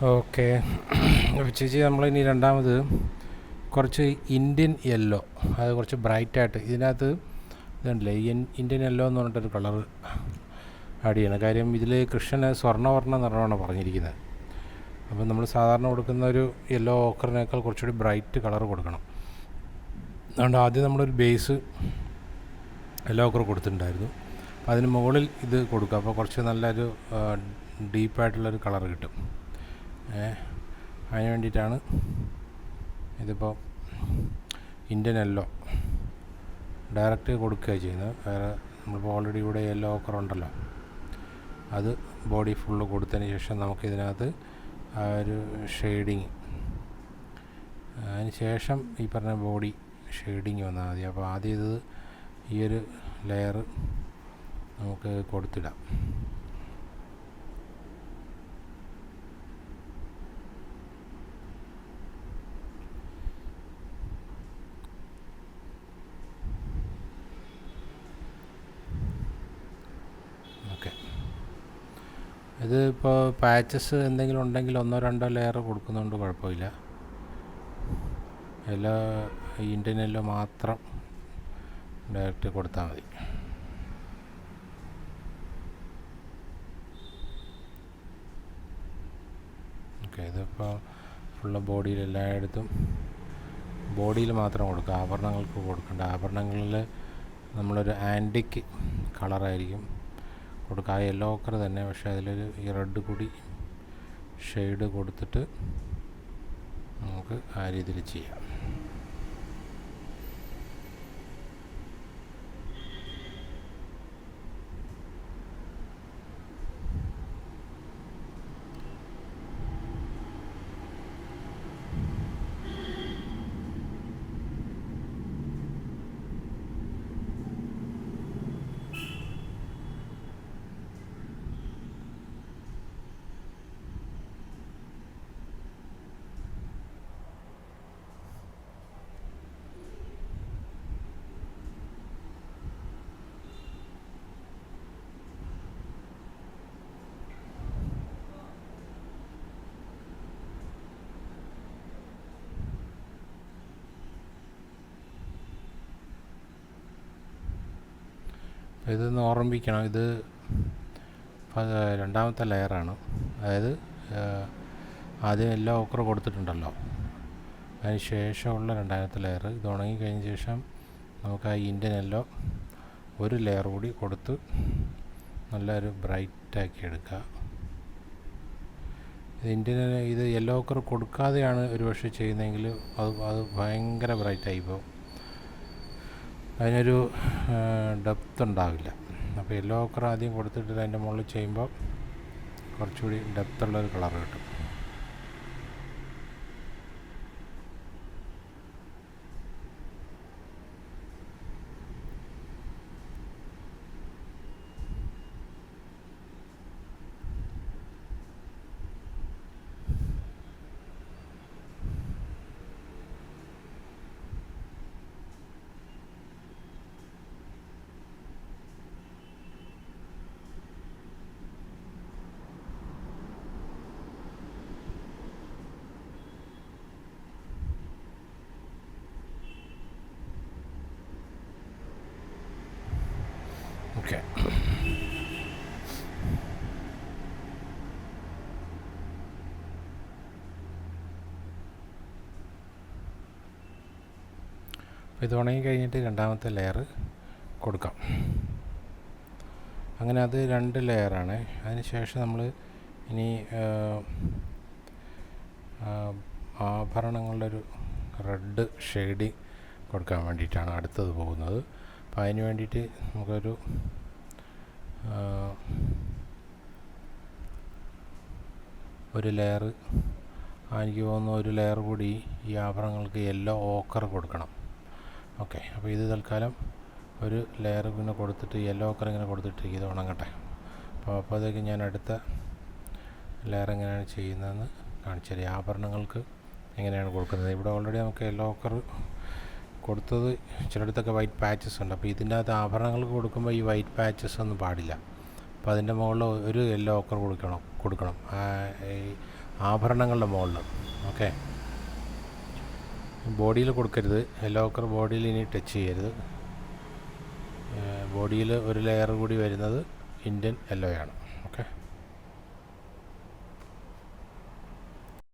Okay. അപ്പോൾ ചേച്ചി നമ്മളിനി രണ്ടാമത് കുറച്ച് ഇന്ത്യൻ യെല്ലോ, അത് കുറച്ച് ബ്രൈറ്റായിട്ട് ഇതിനകത്ത് ഇതുണ്ടല്ലേ ഇന്ത്യൻ യെല്ലോ എന്ന് പറഞ്ഞിട്ടൊരു കളറ് ആഡ് ചെയ്യണം. കാര്യം ഇതിൽ കൃഷ്ണന് സ്വർണ്ണവർണ്ണ നിറമാണ് പറഞ്ഞിരിക്കുന്നത്. അപ്പം നമ്മൾ സാധാരണ കൊടുക്കുന്ന ഒരു യെല്ലോ ഓക്കറിനേക്കാൾ കുറച്ചുകൂടി ബ്രൈറ്റ് കളർ കൊടുക്കണം. അതുകൊണ്ട് ആദ്യം നമ്മളൊരു ബേസ് യെല്ലോ ഓക്കർ കൊടുത്തിട്ടുണ്ടായിരുന്നു. അപ്പോൾ അതിന് മുകളിൽ ഇത് കൊടുക്കുക. അപ്പോൾ കുറച്ച് നല്ലൊരു ഡീപ്പായിട്ടുള്ളൊരു കളർ കിട്ടും. അതിന് വേണ്ടിയിട്ടാണ് ഇതിപ്പോൾ ഇന്ത്യൻ യെല്ലോ ഡയറക്റ്റ് കൊടുക്കുക ചെയ്യുന്നത്. വേറെ നമ്മളിപ്പോൾ ഓൾറെഡി ഇവിടെ യെല്ലോ ഓക്കർ ഉണ്ടല്ലോ, അത് ബോഡി ഫുള്ള് കൊടുത്തതിന് ശേഷം നമുക്കിതിനകത്ത് ആ ഒരു ഷെയ്ഡിങ്, അതിന് ശേഷം ഈ പറഞ്ഞ ബോഡി ഷെയ്ഡിങ് വന്നാൽ മതി. അപ്പോൾ ആദ്യം ഇത് ഈ ഒരു ലെയർ നമുക്ക് കൊടുത്തിടാം. ഓക്കെ, ഇത് ഇപ്പോൾ പാച്ചസ് എന്തെങ്കിലും ഉണ്ടെങ്കിൽ ഒന്നോ രണ്ടോ ലെയർ കൊടുക്കുന്നതുകൊണ്ട് കുഴപ്പമില്ല. എല്ലാ ഇന്ത്യൻ യെല്ലോ മാത്രം ഡയറക്റ്റ് കൊടുത്താൽ മതി. ഓക്കെ, ഇതിപ്പോൾ ഫുള്ള് ബോഡിയിൽ എല്ലായിടത്തും ബോഡിയിൽ മാത്രം കൊടുക്കുക, ആഭരണങ്ങൾക്ക് കൊടുക്കേണ്ട. ആഭരണങ്ങളിൽ നമ്മളൊരു ആൻറ്റിക് കളറായിരിക്കും കൊടുക്കുക, ആ യെല്ലോ ഓക്കർ തന്നെ, പക്ഷേ അതിലൊരു ഈ റെഡ് കൂടി ഷെയ്ഡ് കൊടുത്തിട്ട് നമുക്ക് ആ രീതിയിൽ ചെയ്യാം. ഇതൊന്ന് ഓർമ്മിക്കണം, ഇത് രണ്ടാമത്തെ ലെയറാണ്. അതായത് ആദ്യം എല്ലാ ഓക്കർ കൊടുത്തിട്ടുണ്ടല്ലോ, അതിന് ശേഷമുള്ള രണ്ടാമത്തെ ലെയർ. ഇത് ഉണങ്ങി കഴിഞ്ഞ ശേഷം നമുക്ക് ആ ഇന്ത്യൻ യെല്ലോ ഒരു ലെയർ കൂടി കൊടുത്ത് നല്ലൊരു ബ്രൈറ്റാക്കി എടുക്കുക. ഇത് യെല്ലോ ഓക്കർ കൊടുക്കാതെയാണ് ഒരുപക്ഷെ ചെയ്യുന്നതെങ്കിൽ അത് ഭയങ്കര ബ്രൈറ്റായി പോകും, അതിനൊരു ഡെപ്ത് ഉണ്ടാവില്ല. അപ്പോൾ യെല്ലോ ഓക്കർ ആദ്യം കൊടുത്തിട്ട് അതിൻ്റെ മുകളിൽ ചെയ്യുമ്പോൾ കുറച്ചുകൂടി ഡെപ്തുള്ളൊരു കളർ കിട്ടും. ഓക്കെ, അപ്പോൾ ഇത് ഉണങ്ങി കഴിഞ്ഞിട്ട് രണ്ടാമത്തെ ലെയർ കൊടുക്കാം. അങ്ങനെ അത് 2 ലെയറാണ്. അതിന് ശേഷം നമ്മൾ ഇനി ആഭരണങ്ങളുടെ ഒരു റെഡ് ഷെയ്ഡ് കൊടുക്കാൻ വേണ്ടിയിട്ടാണ് അടുത്തത് പോകുന്നത്. അപ്പോൾ അതിന് വേണ്ടിയിട്ട് നമുക്കൊരു ഒരു ലെയർ, എനിക്ക് തോന്നുന്നു ഒരു ലെയർ കൂടി ഈ ആഭരണങ്ങൾക്ക് യെല്ലോ ഓക്കർ കൊടുക്കണം. ഓക്കെ, അപ്പോൾ ഇത് തൽക്കാലം ഒരു ലെയർ ഇങ്ങനെ കൊടുത്തിട്ട് യെല്ലോ ഓക്കർ ഇങ്ങനെ കൊടുത്തിട്ട് ഇത് ഉണങ്ങട്ടെ. അപ്പോഴത്തേക്ക് ഞാൻ അടുത്ത ലെയർ എങ്ങനെയാണ് ചെയ്യുന്നതെന്ന് കാണിച്ചു തരാം. ആഭരണങ്ങൾക്ക് എങ്ങനെയാണ് കൊടുക്കുന്നത്. ഇവിടെ ഓൾറെഡി നമുക്ക് യെല്ലോ ഓക്കർ കൊടുത്തത് ചിലയിടത്തൊക്കെ വൈറ്റ് പാച്ചസ് ഉണ്ട്. അപ്പോൾ ഇതിൻ്റെ അകത്ത് ആഭരണങ്ങൾക്ക് കൊടുക്കുമ്പോൾ ഈ വൈറ്റ് പാച്ചസ് ഒന്നും പാടില്ല. അപ്പോൾ അതിൻ്റെ മുകളിൽ ഒരു യെല്ലോ ഓക്കർ കൊടുക്കണം. ആഭരണങ്ങളുടെ മുകളിൽ. ഓക്കെ, ബോഡിയിൽ കൊടുക്കരുത്. യെല്ലോ ഓക്കർ ബോഡിയിൽ ഇനി ടച്ച് ചെയ്യരുത്. ബോഡിയിൽ ഒരു ലെയർ കൂടി വരുന്നത് ഇന്ത്യൻ യെല്ലോയാണ്. ഓക്കെ.